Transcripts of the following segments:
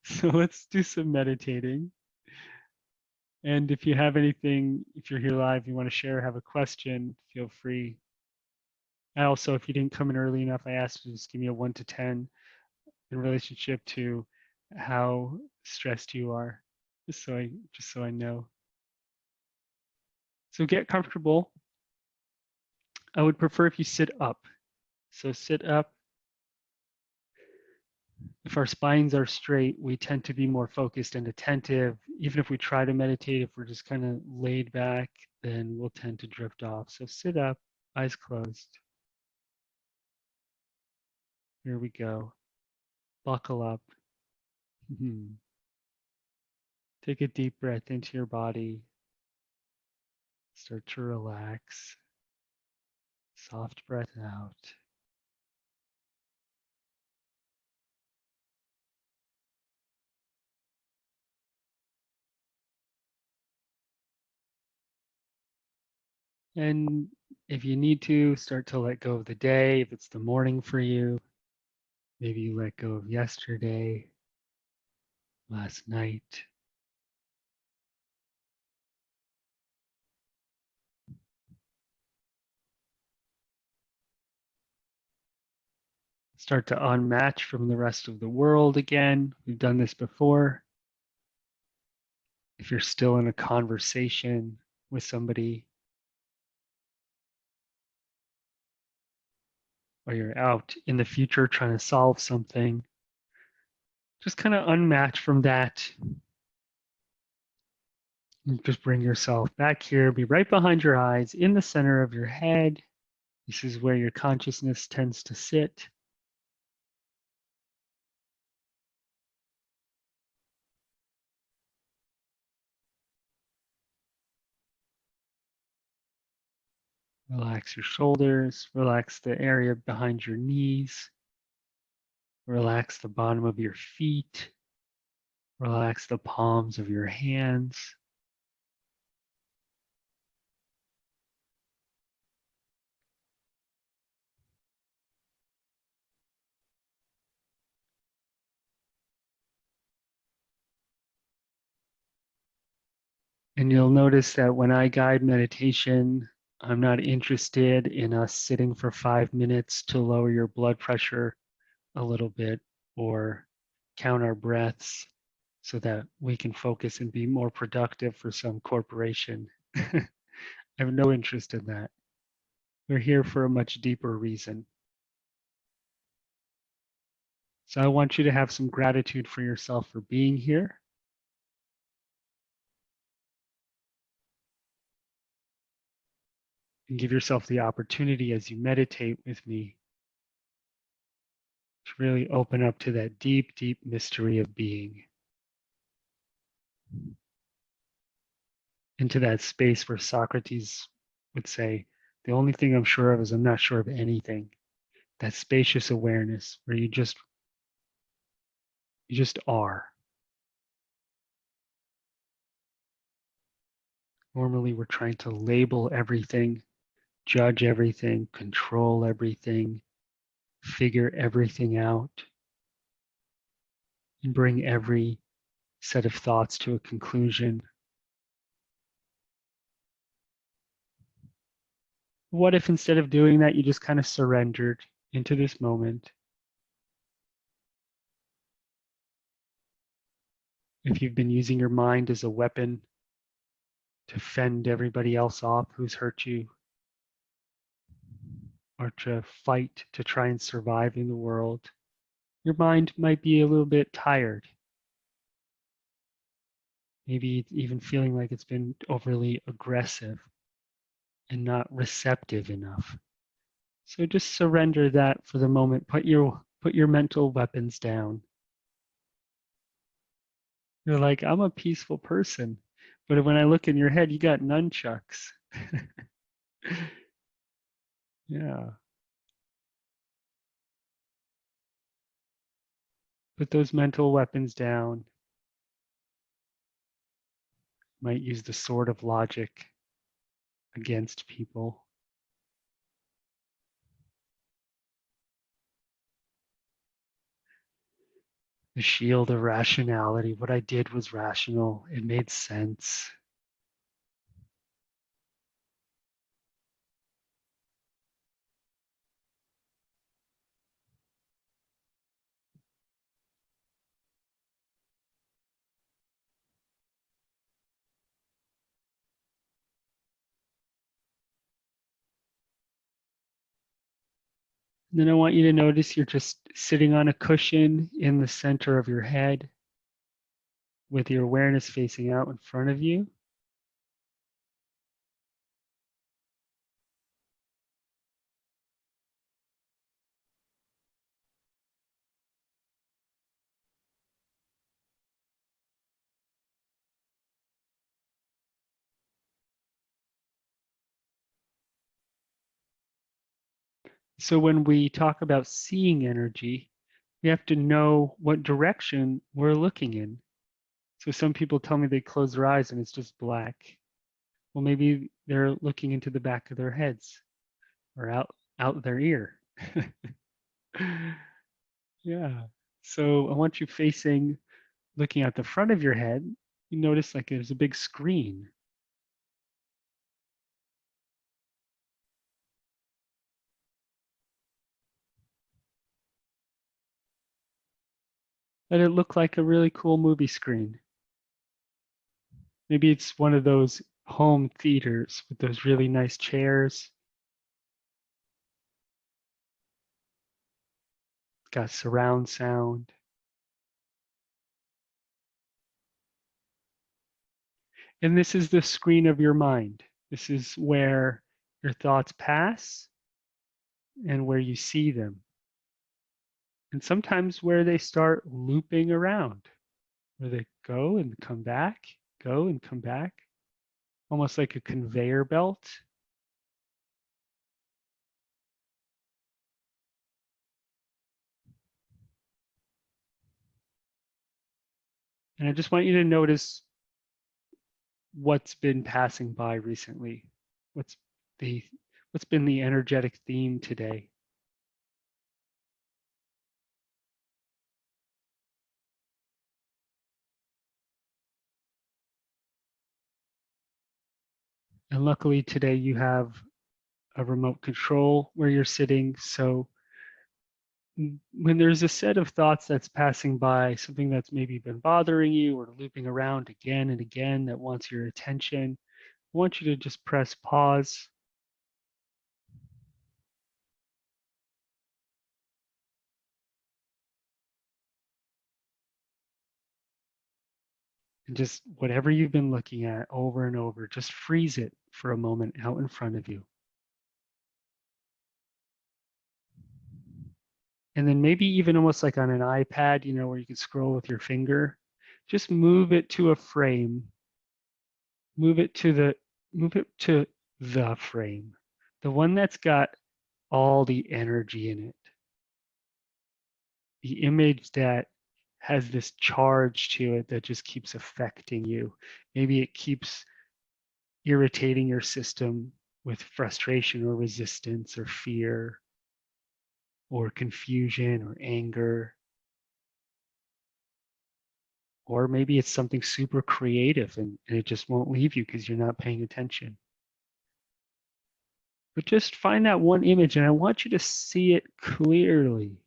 So let's do some meditating. And if you have anything, if you're here live, you want to share, have a question, feel free. I also, if you didn't come in early enough, I asked you to just give me a 1 to 10 in relationship to how stressed you are, just so I know. So get comfortable. I would prefer if you sit up. So sit up. If our spines are straight, we tend to be more focused and attentive. Even if we try to meditate, if we're just kind of laid back, then we'll tend to drift off. So sit up, eyes closed. Here we go. Buckle up. Take a deep breath into your body. Start to relax. Soft breath out. And if you need to, start to let go of the day. If it's the morning for you, maybe you let go of yesterday, last night. Start to unmatch from the rest of the world again. We've done this before. If you're still in a conversation with somebody, or you're out in the future trying to solve something, just kind of unmatch from that. And just bring yourself back here, be right behind your eyes, in the center of your head. This is where your consciousness tends to sit. Relax your shoulders, relax the area behind your knees, relax the bottom of your feet, relax the palms of your hands. And you'll notice that when I guide meditation, I'm not interested in us sitting for 5 minutes to lower your blood pressure a little bit or count our breaths so that we can focus and be more productive for some corporation. I have no interest in that. We're here for a much deeper reason. So I want you to have some gratitude for yourself for being here. And give yourself the opportunity as you meditate with me to really open up to that deep, deep mystery of being. Into that space where Socrates would say, the only thing I'm sure of is I'm not sure of anything. That spacious awareness where you just are. Normally we're trying to label everything, judge everything, control everything, figure everything out, and bring every set of thoughts to a conclusion. What if instead of doing that, you just kind of surrendered into this moment? If you've been using your mind as a weapon to fend everybody else off who's hurt you, or to fight to try and survive in the world, your mind might be a little bit tired. Maybe even feeling like it's been overly aggressive and not receptive enough. So just surrender that for the moment. Put your mental weapons down. You're like, I'm a peaceful person, but when I look in your head, you got nunchucks. Yeah. Put those mental weapons down. Might use the sword of logic against people. the shield of rationality. What I did was rational. It made sense. And then I want you to notice you're just sitting on a cushion in the center of your head with your awareness facing out in front of you. So when we talk about seeing energy, we have to know what direction we're looking in. So some people tell me they close their eyes and it's just black. Well, maybe they're looking into the back of their heads or out their ear. Yeah. So I want you facing, looking at the front of your head. You notice like there's a big screen. Let it look like a really cool movie screen. Maybe it's one of those home theaters with those really nice chairs. It's got surround sound. And this is the screen of your mind. This is where your thoughts pass and where you see them. And sometimes where they start looping around, where they go and come back, go and come back, almost like a conveyor belt. And I just want you to notice what's been passing by recently. What's the what's been the energetic theme today? And luckily today you have a remote control where you're sitting. So when there's a set of thoughts that's passing by, something that's maybe been bothering you or looping around again and again that wants your attention, I want you to just press pause and just whatever you've been looking at over and over, just freeze it for a moment out in front of you. And then maybe even almost like on an iPad, where you can scroll with your finger, just move it to a frame, move it to the move it to the frame, the one that's got all the energy in it, the image that has this charge to it that just keeps affecting you. Maybe it keeps irritating your system with frustration or resistance or fear or confusion or anger. Or maybe it's something super creative and it just won't leave you because you're not paying attention. But just find that one image and I want you to see it clearly.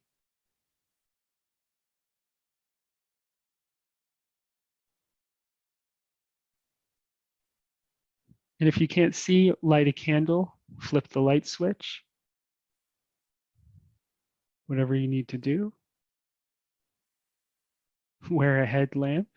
And if you can't see, light a candle, flip the light switch, whatever you need to do. Wear a headlamp.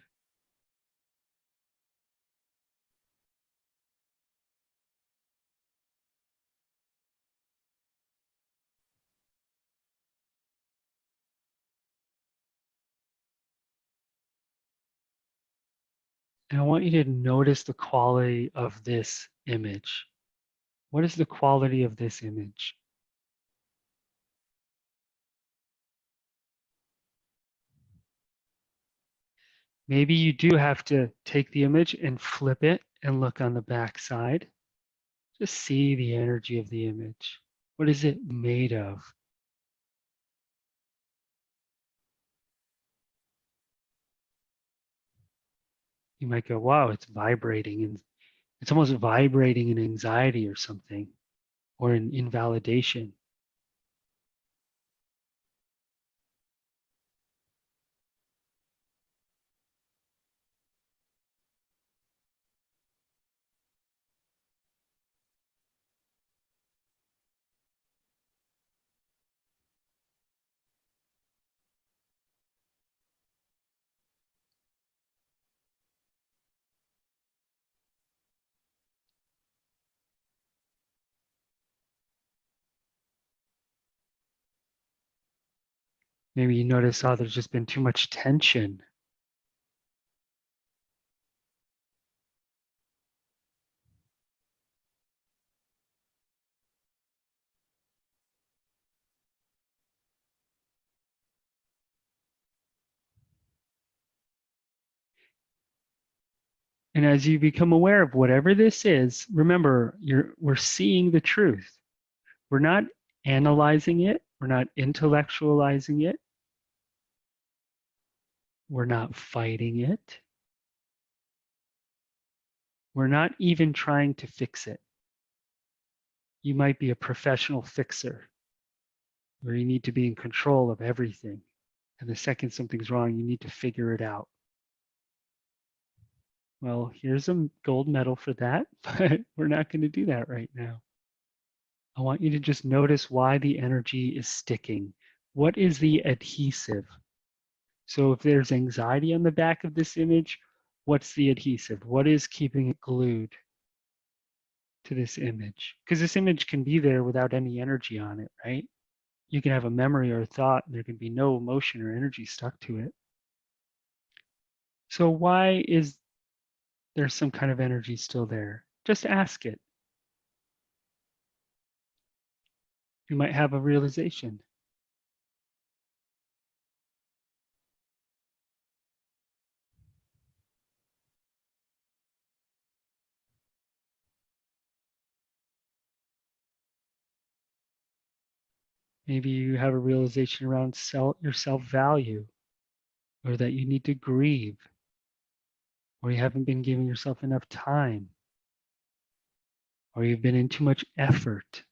And I want you to notice the quality of this image. What is the quality of this image? Maybe you do have to take the image and flip it and look on the back side. Just see the energy of the image. What is it made of? You might go, wow, it's vibrating, and it's almost vibrating in anxiety or something, or in invalidation. Maybe you notice, oh, there's just been too much tension. And as you become aware of whatever this is, remember, we're seeing the truth. We're not analyzing it. We're not intellectualizing it. We're not fighting it. We're not even trying to fix it. You might be a professional fixer where you need to be in control of everything. And the second something's wrong, you need to figure it out. Well, here's a gold medal for that, but we're not going to do that right now. I want you to just notice why the energy is sticking. What is the adhesive? So if there's anxiety on the back of this image, what's the adhesive? What is keeping it glued to this image? Because this image can be there without any energy on it, right? You can have a memory or a thought, and there can be no emotion or energy stuck to it. So why is there some kind of energy still there? Just ask it. You might have a realization. Maybe you have a realization around your self-value, or that you need to grieve, or you haven't been giving yourself enough time, or you've been in too much effort.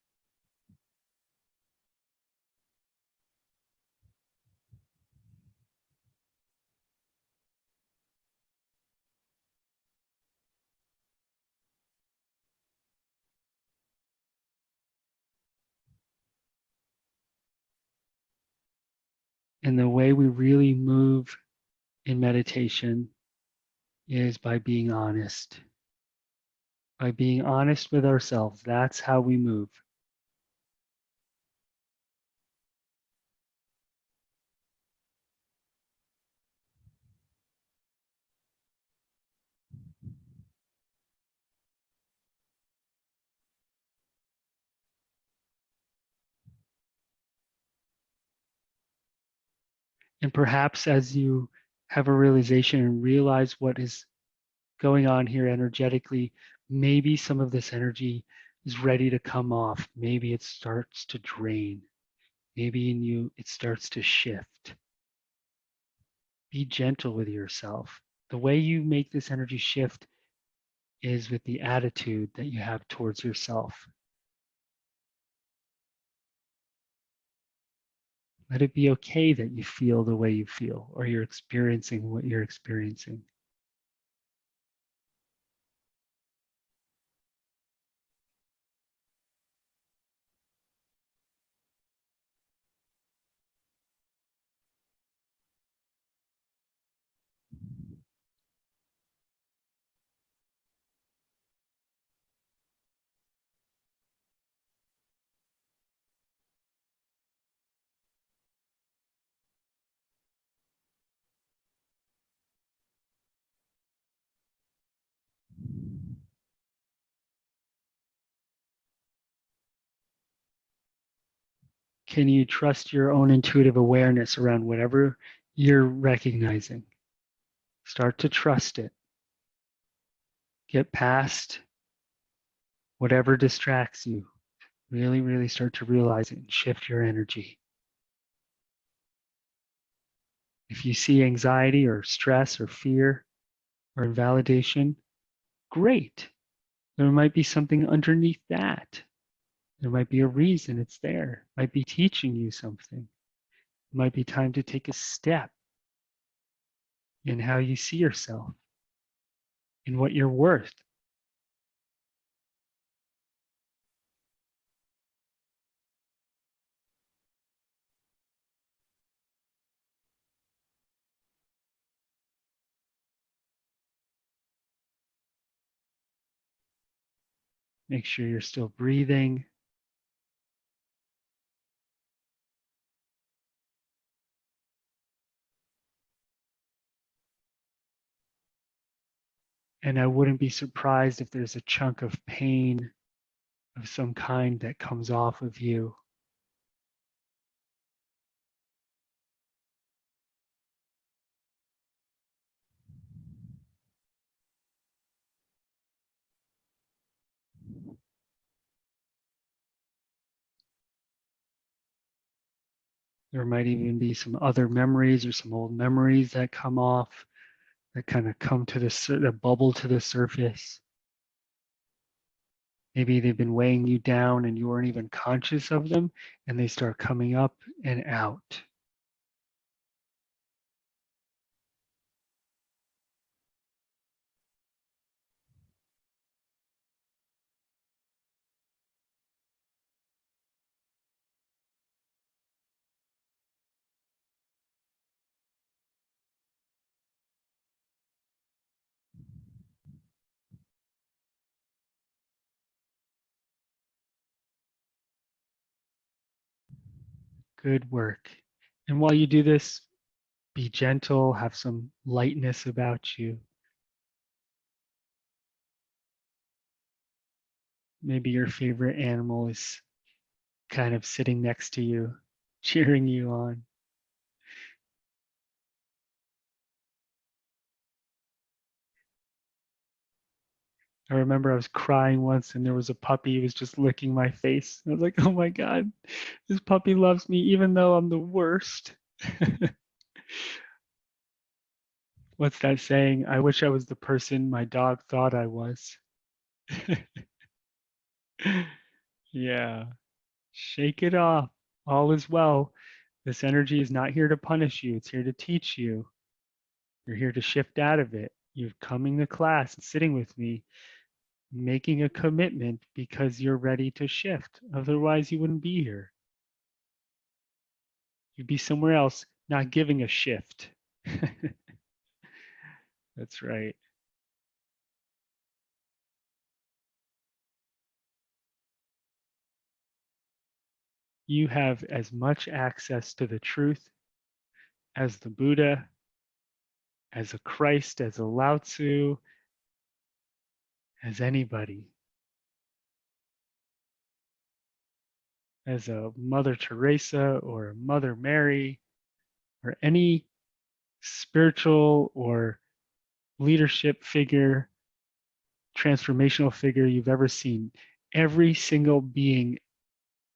And the way we really move in meditation is by being honest. By being honest with ourselves. That's how we move. And perhaps as you have a realization and realize what is going on here energetically, maybe some of this energy is ready to come off. Maybe it starts to drain. Maybe in you it starts to shift. Be gentle with yourself. The way you make this energy shift is with the attitude that you have towards yourself. Let it be okay that you feel the way you feel, or you're experiencing what you're experiencing. Can you trust your own intuitive awareness around whatever you're recognizing? Start to trust it. Get past whatever distracts you. Really, really start to realize it and shift your energy. If you see anxiety or stress or fear, or invalidation, great. There might be something underneath that. There might be a reason it's there. It might be teaching you something. It might be time to take a step in how you see yourself, in what you're worth. Make sure you're still breathing. And I wouldn't be surprised if there's a chunk of pain of some kind that comes off of you. There might even be some other memories or some old memories that come off, that kind of come to that bubble to the surface. Maybe they've been weighing you down and you weren't even conscious of them, and they start coming up and out. Good work. And while you do this, be gentle, have some lightness about you. Maybe your favorite animal is kind of sitting next to you, cheering you on. I remember I was crying once and there was a puppy who was just licking my face. I was like, oh my God, this puppy loves me even though I'm the worst. What's that saying? I wish I was the person my dog thought I was. Yeah, shake it off. All is well. This energy is not here to punish you, it's here to teach you. You're here to shift out of it. You're coming to class and sitting with me, making a commitment because you're ready to shift. Otherwise, you wouldn't be here. You'd be somewhere else, not giving a shift. That's right. You have as much access to the truth as the Buddha, as a Christ, as a Lao Tzu, as anybody, as a Mother Teresa or a Mother Mary, or any spiritual or leadership figure, transformational figure you've ever seen. Every single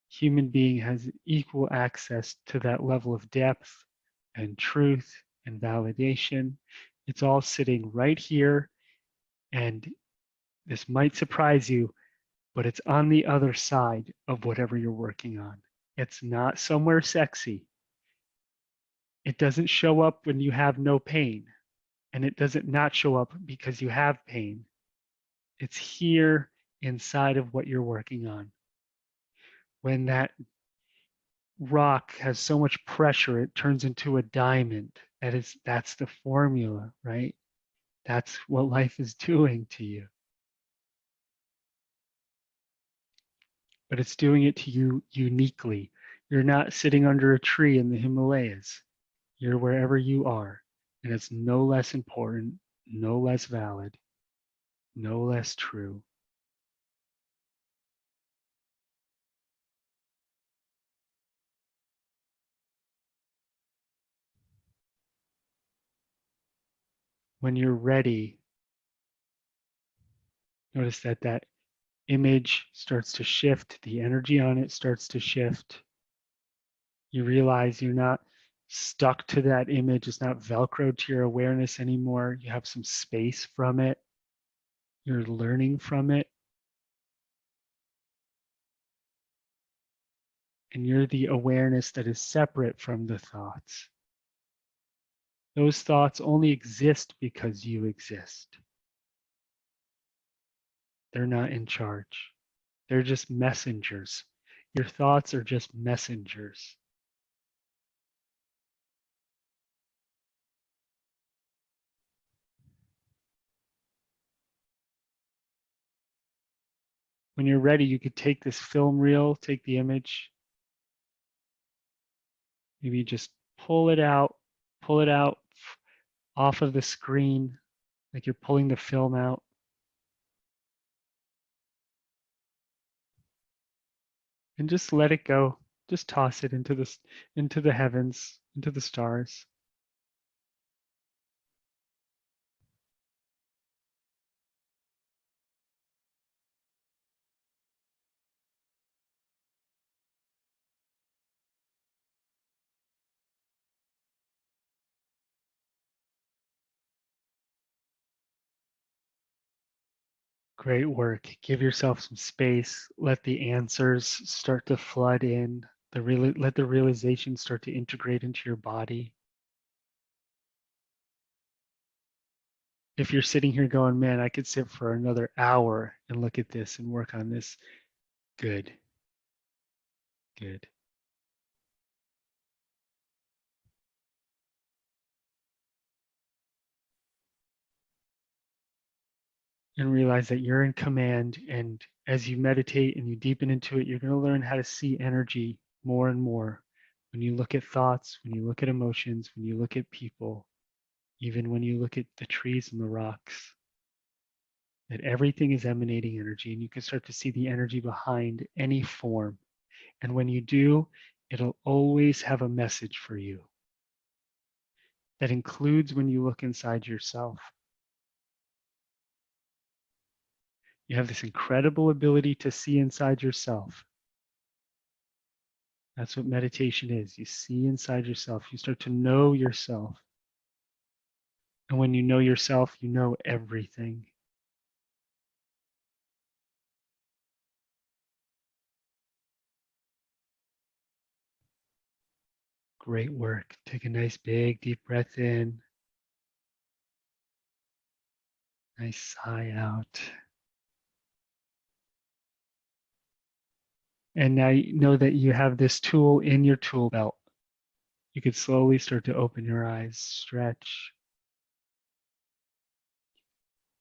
human being has equal access to that level of depth and truth and validation. It's all sitting right here. And this might surprise you, but it's on the other side of whatever you're working on. It's not somewhere sexy. It doesn't show up when you have no pain, and it doesn't not show up because you have pain. It's here inside of what you're working on. When that rock has so much pressure, it turns into a diamond. That's the formula, right? That's what life is doing to you. But it's doing it to you uniquely. You're not sitting under a tree in the Himalayas. You're wherever you are. And it's no less important, no less valid, no less true. When you're ready, notice that image starts to shift, the energy on it starts to shift. You realize you're not stuck to that image. It's not Velcro to your awareness anymore. You have some space from it. You're learning from it. And you're the awareness that is separate from the thoughts. Those thoughts only exist because you exist. They're not in charge. They're just messengers. Your thoughts are just messengers. When you're ready, you could take this film reel, take the image, maybe just pull it out off of the screen, like you're pulling the film out. And just let it go. Just toss it into the heavens, into the stars. Great work. Give yourself some space. Let the answers start to flood in. Let the realization start to integrate into your body. If you're sitting here going, man, I could sit for another hour and look at this and work on this, good, good. And realize that you're in command. And as you meditate and you deepen into it, you're going to learn how to see energy more and more. When you look at thoughts, when you look at emotions, when you look at people, even when you look at the trees and the rocks, that everything is emanating energy, and you can start to see the energy behind any form. And when you do, it'll always have a message for you. That includes when you look inside yourself. You have this incredible ability to see inside yourself. That's what meditation is. You see inside yourself. You start to know yourself. And when you know yourself, you know everything. Great work. Take a nice big deep breath in. Nice sigh out. And now you know that you have this tool in your tool belt. You could slowly start to open your eyes, stretch.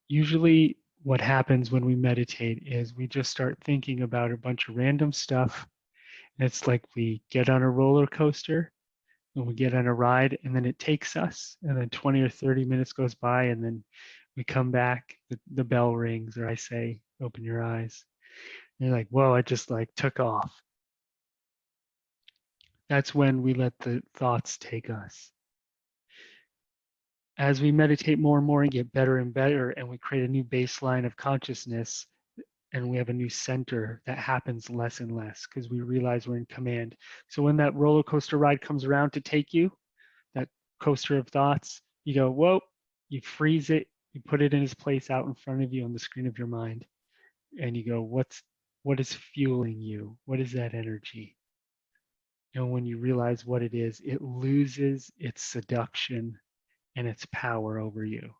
Usually what happens when we meditate is we just start thinking about a bunch of random stuff. It's like we get on a roller coaster and we get on a ride, and then it takes us, and then 20 or 30 minutes goes by, and then we come back, the bell rings, or I say, open your eyes. And you're like, whoa, I just like took off. That's when we let the thoughts take us. As we meditate more and more and get better and better, and we create a new baseline of consciousness, and we have a new center, that happens less and less because we realize we're in command. So when that roller coaster ride comes around to take you, that coaster of thoughts, you go, whoa, you freeze it, you put it in its place out in front of you on the screen of your mind, and you go, what is fueling you? What is that energy? And when you realize what it is, it loses its seduction and its power over you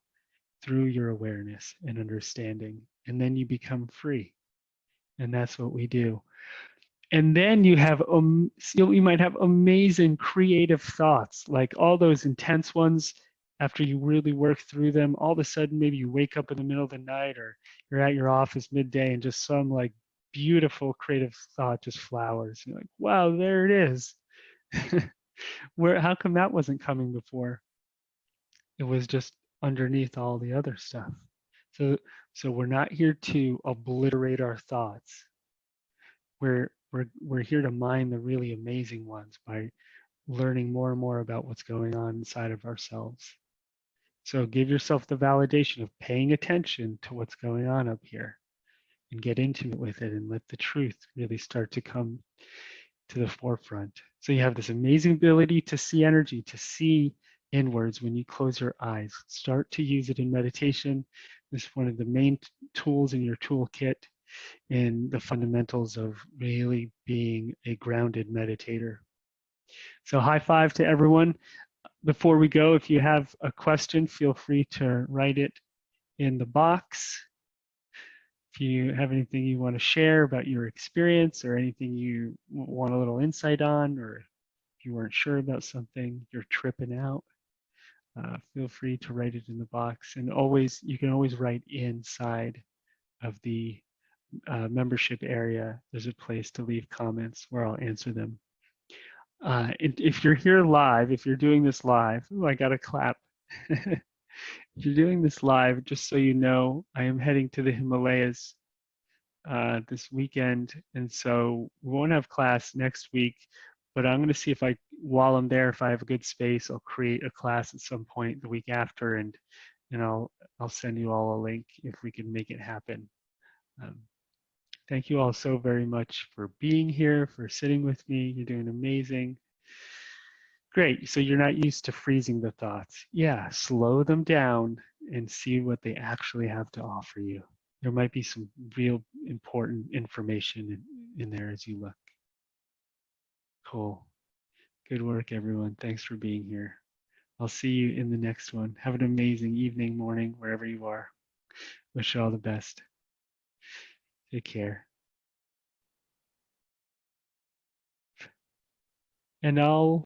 through your awareness and understanding. And then you become free. And that's what we do. And then you might have amazing creative thoughts, like all those intense ones. After you really work through them, all of a sudden maybe you wake up in the middle of the night, or you're at your office midday, and just some like beautiful creative thought just flowers. You're like, wow, there it is. How come that wasn't coming before? It was just underneath all the other stuff. So so we're not here to obliterate our thoughts. We're here to mine the really amazing ones by learning more and more about what's going on inside of ourselves. So give yourself the validation of paying attention to what's going on up here, and get intimate with it, and let the truth really start to come to the forefront. So you have this amazing ability to see energy, to see inwards when you close your eyes. Start to use it in meditation. This is one of the main tools in your toolkit in the fundamentals of really being a grounded meditator. So high five to everyone. Before we go, if you have a question, feel free to write it in the box. If you have anything you want to share about your experience or anything you want a little insight on, or if you weren't sure about something, you're tripping out, feel free to write it in the box. And always, you can always write inside of the membership area. There's a place to leave comments where I'll answer them. If you're here live, if you're doing this live, oh, I got a clap. If you're doing this live, just so you know, I am heading to the Himalayas this weekend, and so we won't have class next week, but I'm going to see if while I'm there, if I have a good space, I'll create a class at some point the week after, and I'll send you all a link if we can make it happen. Thank you all so very much for being here, for sitting with me. You're doing amazing. Great. So you're not used to freezing the thoughts. Yeah, slow them down and see what they actually have to offer you. There might be some real important information in there as you look. Cool. Good work, everyone. Thanks for being here. I'll see you in the next one. Have an amazing evening, morning, wherever you are. Wish you all the best. Take care. And I'll